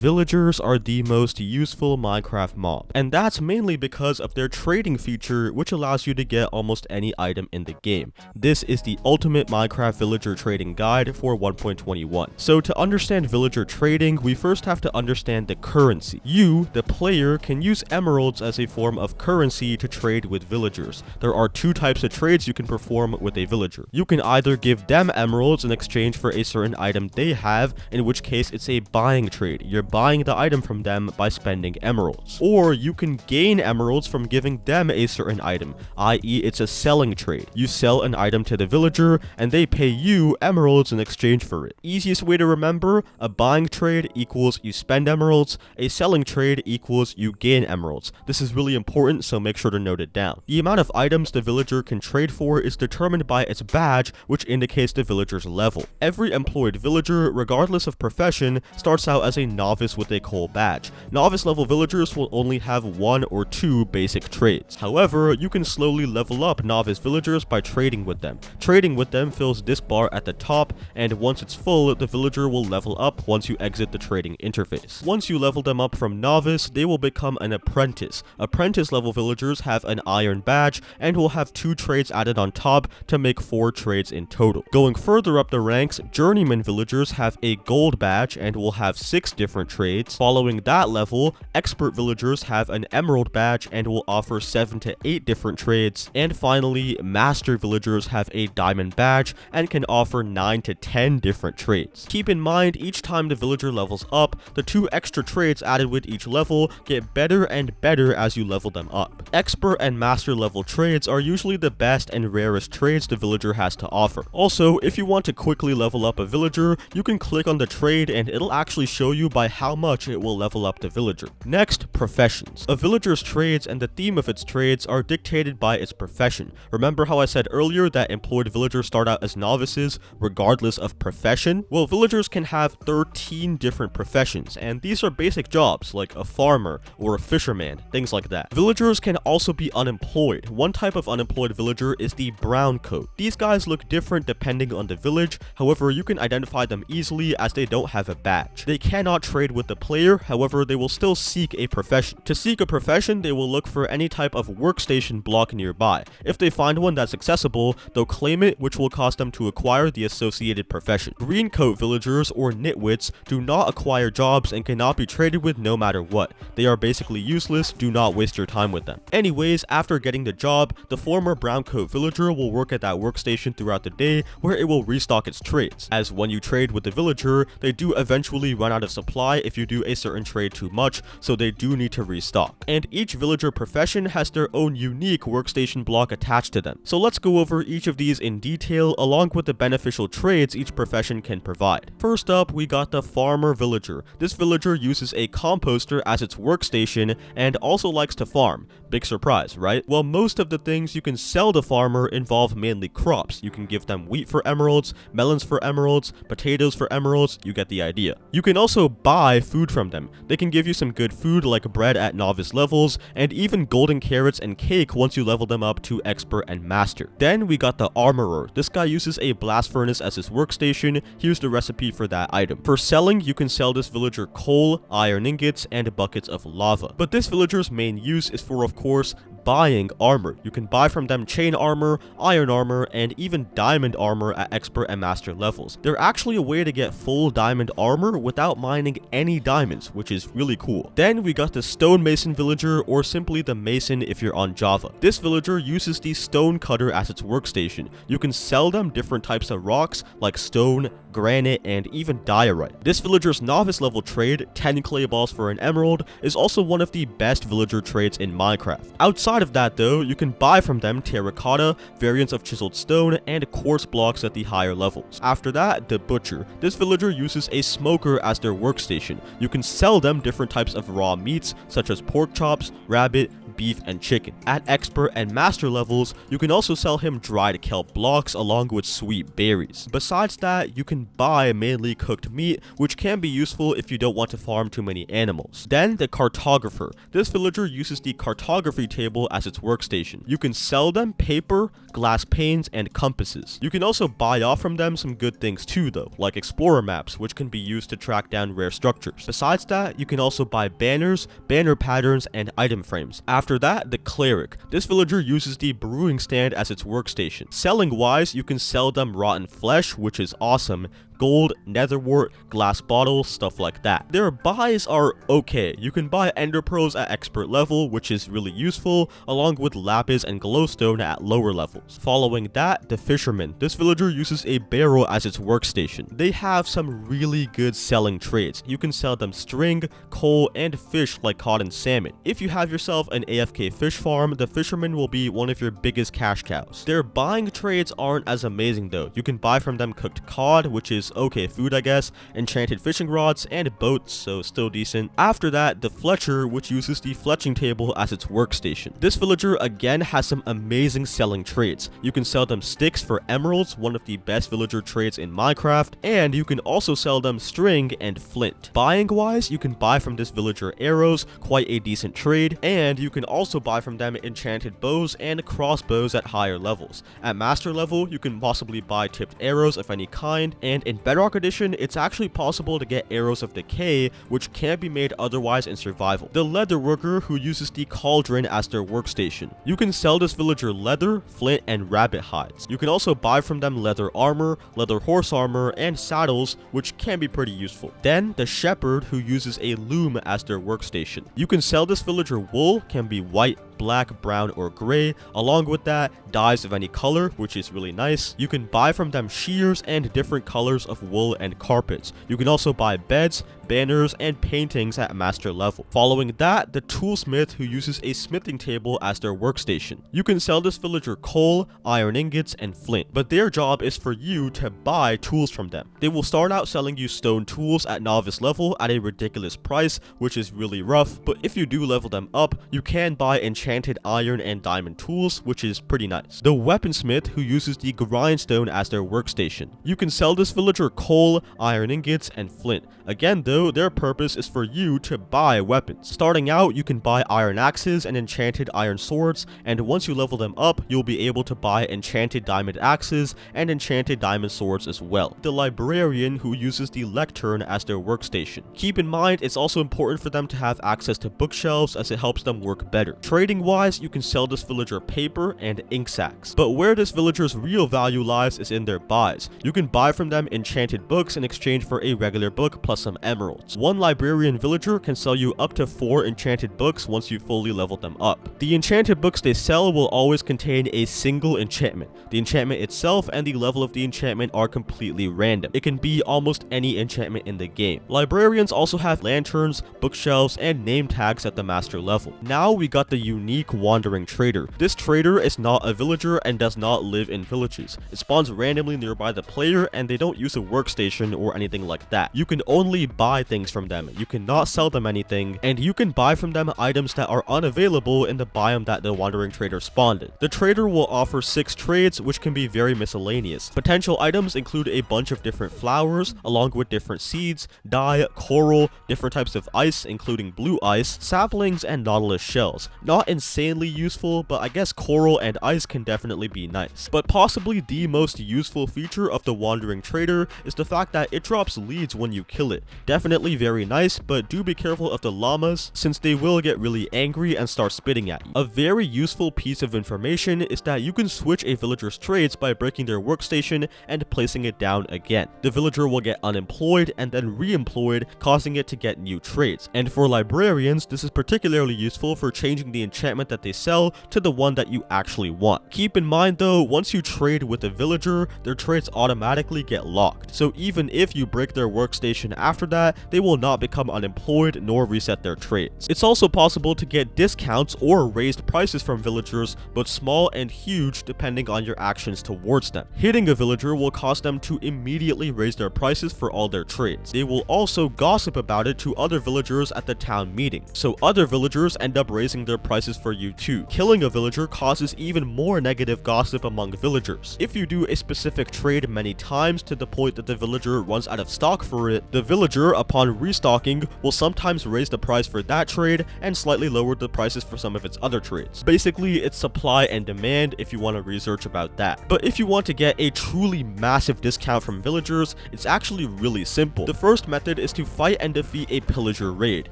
Villagers are the most useful Minecraft mob, and that's mainly because of their trading feature, which allows you to get almost any item in the game. This is the ultimate Minecraft villager trading guide for 1.21. So to understand villager trading, we first have to understand the currency. You, the player, can use emeralds as a form of currency to trade with villagers. There are two types of trades you can perform with a villager. You can either give them emeralds in exchange for a certain item they have, in which case it's a buying trade. You're buying the item from them by spending emeralds. Or you can gain emeralds from giving them a certain item, i.e. it's a selling trade. You sell an item to the villager and they pay you emeralds in exchange for it. Easiest way to remember, a buying trade equals you spend emeralds, a selling trade equals you gain emeralds. This is really important, so make sure to note it down. The amount of items the villager can trade for is determined by its badge, which indicates the villager's level. Every employed villager, regardless of profession, starts out as a novice with a coal badge. Novice level villagers will only have 1 or 2 basic trades. However, you can slowly level up novice villagers by trading with them. Trading with them fills this bar at the top, and once it's full, the villager will level up once you exit the trading interface. Once you level them up from novice, they will become an apprentice. Apprentice level villagers have an iron badge and will have 2 trades added on top to make 4 trades in total. Going further up the ranks, journeyman villagers have a gold badge and will have 6 different trades. Following that level, expert villagers have an emerald badge and will offer 7 to 8 different trades. And finally, master villagers have a diamond badge and can offer 9 to 10 different trades. Keep in mind, each time the villager levels up, the 2 extra trades added with each level get better and better as you level them up. Expert and master level trades are usually the best and rarest trades the villager has to offer. Also, if you want to quickly level up a villager, you can click on the trade and it'll actually show you by how much it will level up the villager. Next, professions. A villager's trades and the theme of its trades are dictated by its profession. Remember how I said earlier that employed villagers start out as novices regardless of profession? Well, villagers can have 13 different professions, and these are basic jobs like a farmer or a fisherman, things like that. Villagers can also be unemployed. One type of unemployed villager is the brown coat. These guys look different depending on the village, however you can identify them easily as they don't have a badge. They cannot trade with the player, however they will still seek a profession. To seek a profession, they will look for any type of workstation block nearby. If they find one that's accessible, they'll claim it, which will cause them to acquire the associated profession. Green coat villagers or nitwits do not acquire jobs and cannot be traded with no matter what. They are basically useless, do not waste your time with them. Anyways, after getting the job, the former brown coat villager will work at that workstation throughout the day where it will restock its trades. As when you trade with the villager, they do eventually run out of supply if you do a certain trade too much, so they do need to restock. And each villager profession has their own unique workstation block attached to them. So let's go over each of these in detail along with the beneficial trades each profession can provide. First up, we got the farmer villager. This villager uses a composter as its workstation and also likes to farm. Big surprise, right? Well, most of the things you can sell the farmer involve mainly crops. You can give them wheat for emeralds, melons for emeralds, potatoes for emeralds, you get the idea. You can also buy food from them. They can give you some good food like bread at novice levels, and even golden carrots and cake once you level them up to expert and master. Then we got the armorer. This guy uses a blast furnace as his workstation. Here's the recipe for that item. For selling, you can sell this villager coal, iron ingots, and buckets of lava. But this villager's main use is for, of course, buying armor. You can buy from them chain armor, iron armor, and even diamond armor at expert and master levels. They're actually a way to get full diamond armor without mining any diamonds, which is really cool. Then we got the stonemason villager, or simply the mason if you're on Java. This villager uses the stone cutter as its workstation. You can sell them different types of rocks like stone, granite, and even diorite. This villager's novice level trade, 10 clay balls for an emerald, is also one of the best villager trades in Minecraft. Outside of that though, you can buy from them terracotta, variants of chiseled stone, and quartz blocks at the higher levels. After that, the butcher. This villager uses a smoker as their workstation. You can sell them different types of raw meats such as pork chops, rabbit, beef, and chicken. At expert and master levels, you can also sell him dried kelp blocks along with sweet berries. Besides that, you can buy mainly cooked meat, which can be useful if you don't want to farm too many animals. Then the Cartographer. This villager uses the cartography table as its workstation. You can sell them paper, glass panes, and compasses. You can also buy off from them some good things too though, like explorer maps, which can be used to track down rare structures. Besides that, you can also buy banners, banner patterns, and item frames. After that, the Cleric. This villager uses the brewing stand as its workstation. Selling wise, you can sell them rotten flesh, which is awesome, gold, netherwort, glass bottles, stuff like that. Their buys are okay. You can buy ender pearls at expert level, which is really useful, along with lapis and glowstone at lower levels. Following that, the Fisherman. This villager uses a barrel as its workstation. They have some really good selling trades. You can sell them string, coal, and fish like cod and salmon. If you have yourself an AFK fish farm, the Fisherman will be one of your biggest cash cows. Their buying trades aren't as amazing though. You can buy from them cooked cod, which is okay food I guess, enchanted fishing rods, and boats, so still decent. After that, the Fletcher, which uses the fletching table as its workstation. This villager again has some amazing selling trades. You can sell them sticks for emeralds, one of the best villager trades in Minecraft, and you can also sell them string and flint. Buying wise, you can buy from this villager arrows, quite a decent trade, and you can also buy from them enchanted bows and crossbows at higher levels. At master level, you can possibly buy tipped arrows of any kind, and in Bedrock Edition, it's actually possible to get arrows of decay, which can't be made otherwise in survival. The Leatherworker, who uses the cauldron as their workstation. You can sell this villager leather, flint, and rabbit hides. You can also buy from them leather armor, leather horse armor, and saddles, which can be pretty useful. Then, the Shepherd, who uses a loom as their workstation. You can sell this villager wool, can be white, black, brown, or gray. Along with that, dyes of any color, which is really nice. You can buy from them shears and different colors of wool and carpets. You can also buy beds, banners, and paintings at master level. Following that, the Toolsmith, who uses a smithing table as their workstation. You can sell this villager coal, iron ingots, and flint, but their job is for you to buy tools from them. They will start out selling you stone tools at novice level at a ridiculous price, which is really rough, but if you do level them up, you can buy enchanted iron and diamond tools, which is pretty nice. The Weaponsmith, who uses the grindstone as their workstation. You can sell this villager coal, iron ingots, and flint. Again though, their purpose is for you to buy weapons. Starting out, you can buy iron axes and enchanted iron swords, and once you level them up, you'll be able to buy enchanted diamond axes and enchanted diamond swords as well. The Librarian, who uses the lectern as their workstation. Keep in mind, it's also important for them to have access to bookshelves as it helps them work better. Trading wise, you can sell this villager paper and ink sacks, but where this villager's real value lies is in their buys. You can buy from them enchanted books in exchange for a regular book plus some emeralds. One Librarian villager can sell you up to 4 enchanted books once you fully leveled them up. The enchanted books they sell will always contain a single enchantment. The enchantment itself and the level of the enchantment are completely random. It can be almost any enchantment in the game. Librarians also have lanterns, bookshelves, and name tags at the master level. Now we got the unique wandering trader. This trader is not a villager and does not live in villages. It spawns randomly nearby the player, and they don't use a workstation or anything like that. You can only buy things from them. You cannot sell them anything, and you can buy from them items that are unavailable in the biome that the wandering trader spawned in. The trader will offer 6 trades, which can be very miscellaneous. Potential items include a bunch of different flowers, along with different seeds, dye, coral, different types of ice, including blue ice, saplings, and nautilus shells. Not insanely useful, but I guess coral and ice can definitely be nice. But possibly the most useful feature of the wandering trader is the fact that it drops leads when you kill it. Definitely very nice, but do be careful of the llamas, since they will get really angry and start spitting at you. A very useful piece of information is that you can switch a villager's trades by breaking their workstation and placing it down again. The villager will get unemployed and then re-employed, causing it to get new trades. And for librarians, this is particularly useful for changing the enchantment that they sell to the one that you actually want. Keep in mind though, once you trade with a villager, their trades automatically get locked. So even if you break their workstation after that, that, they will not become unemployed nor reset their trades. It's also possible to get discounts or raised prices from villagers, both small and huge depending on your actions towards them. Hitting a villager will cause them to immediately raise their prices for all their trades. They will also gossip about it to other villagers at the town meeting, so other villagers end up raising their prices for you too. Killing a villager causes even more negative gossip among villagers. If you do a specific trade many times to the point that the villager runs out of stock for it, the villager, upon restocking, will sometimes raise the price for that trade and slightly lower the prices for some of its other trades. Basically, it's supply and demand if you want to research about that. But if you want to get a truly massive discount from villagers, it's actually really simple. The first method is to fight and defeat a pillager raid.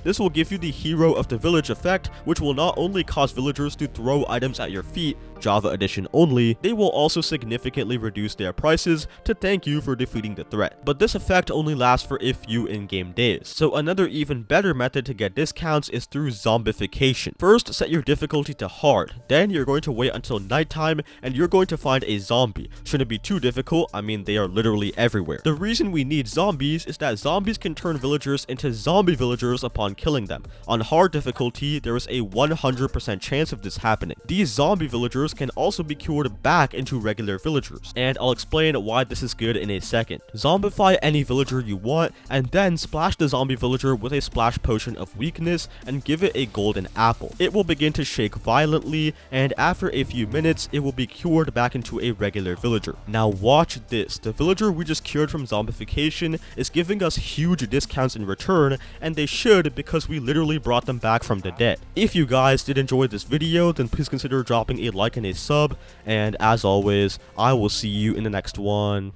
This will give you the hero of the village effect, which will not only cause villagers to throw items at your feet, Java edition only, they will also significantly reduce their prices to thank you for defeating the threat. But this effect only lasts for a few in-game days. So another even better method to get discounts is through zombification. First, set your difficulty to hard, then you're going to wait until nighttime and you're going to find a zombie. Shouldn't be too difficult, I mean they are literally everywhere. The reason we need zombies is that zombies can turn villagers into zombie villagers upon killing them. On hard difficulty, there is a 100% chance of this happening. These zombie villagers can also be cured back into regular villagers, and I'll explain why this is good in a second. Zombify any villager you want, and then splash the zombie villager with a splash potion of weakness and give it a golden apple. It will begin to shake violently, and after a few minutes, it will be cured back into a regular villager. Now watch this. The villager we just cured from zombification is giving us huge discounts in return, and they should because we literally brought them back from the dead. If you guys did enjoy this video, then please consider dropping a like and a sub, and as always, I will see you in the next one.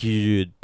Goodbye.